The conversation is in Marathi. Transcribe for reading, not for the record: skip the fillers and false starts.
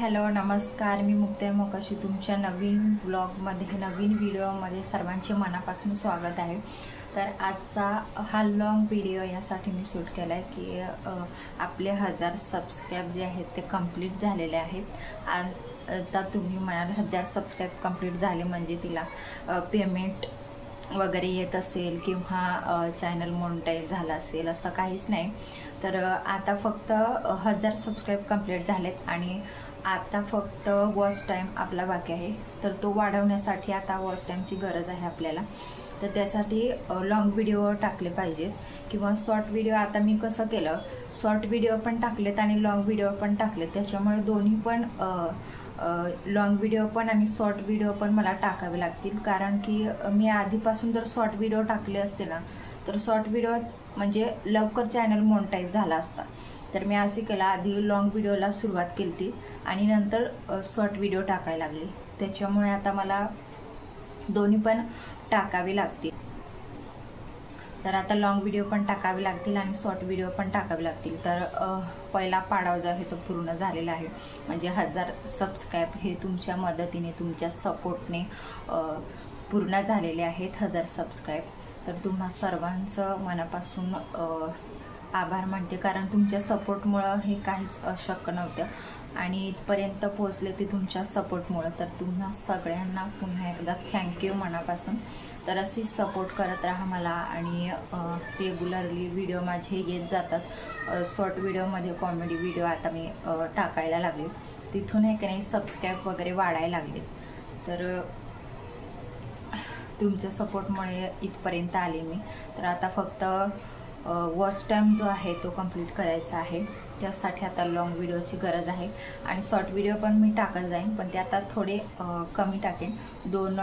हॅलो नमस्कार, मी मुक्ता मोकाशी तुमच्या नवीन ब्लॉगमध्ये नवीन व्हिडिओमध्ये सर्वांचे मनापासून स्वागत आहे। तर आजचा हा लॉंग व्हिडिओ यासाठी मी शूट केला आहे की आपले 1000 सबस्क्राइब जे आहेत ते कंप्लीट झालेले आहेत। आता तुम्ही म्हणाल 1000 सबस्क्राइब कंप्लीट झाले म्हणजे तिला पेमेंट वगैरे येत असेल किंवा चॅनल मोनेटाईज झाला असेल, असं काहीच नाही। तर आता फक्त 1000 सबस्क्राइब कंप्लीट झालेत आणि आता फक्त वॉच टाइम आपला बाकी आहे। तर तो वाढवण्यासाठी आता वॉच टाइमची गरज आहे आपल्याला। तर त्यासाठी लॉंग व्हिडिओ टाकले पाहिजेत किंवा शॉर्ट व्हिडिओ। आता मी कसं केलं, शॉर्ट व्हिडिओ पण टाकलेत आणि लॉंग व्हिडिओ पण टाकलेत, त्याच्यामुळे दोन्ही पण लॉंग व्हिडिओ पण आणि शॉर्ट व्हिडिओ पण मला टाकावे लागतील। कारण की मी आधीपासून जर शॉर्ट व्हिडिओ टाकले असते ना, तर शॉर्ट व्हिडिओ म्हणजे लवकर चॅनल मोनेटाईज झाला असता। तर मी असे केला, आधी लॉंग व्हिडिओला सुरुवात केली आणि नंतर शॉर्ट व्हिडिओ टाकायला लागले। त्याच्यामुळे आता मला दोन्ही पण टाकावे लागतील। तर आता लॉंग व्हिडिओ पण टाकावे लागतील आणि शॉर्ट व्हिडिओ पण टाकावे लागतील। तर पहिला पाडाव जो आहे तो पूर्ण झालेला आहे, म्हणजे 1000 सबस्क्राइब हे तुमच्या मदतीने तुमच्या सपोर्टने पूर्ण झालेले आहेत 1000 सबस्क्राइब। तर तुम्हा सर्वांचं मनापासून आभार मानते, कारण तुमच्या सपोर्टमुळे हे काहीच अशक्य नव्हतं आणि इथपर्यंत पोहोचले ते तुमच्या सपोर्टमुळे। तर तुम्हा सगळ्यांना पुन्हा एकदा थँक्यू मनापासून। तर अशी सपोर्ट करत राहा मला आणि रेग्युलरली व्हिडिओ माझे येत जातात। शॉर्ट व्हिडिओमध्ये कॉमेडी व्हिडिओ आता मी टाकायला लागले, तिथून एक नाही सबस्क्राइब वगैरे वाढायला लागले। तर तुमच्या सपोर्टमुळे इथपर्यंत आले मी। तर आता फक्त वॉच टाइम जो आहे तो कंप्लीट करायचा आहे, त्यासाठी आता लॉंग व्हिडिओची गरज आहे। आणि शॉर्ट व्हिडिओ पण मी टाकत जाईन, पण ते आता थोडे कमी टाकेन, 2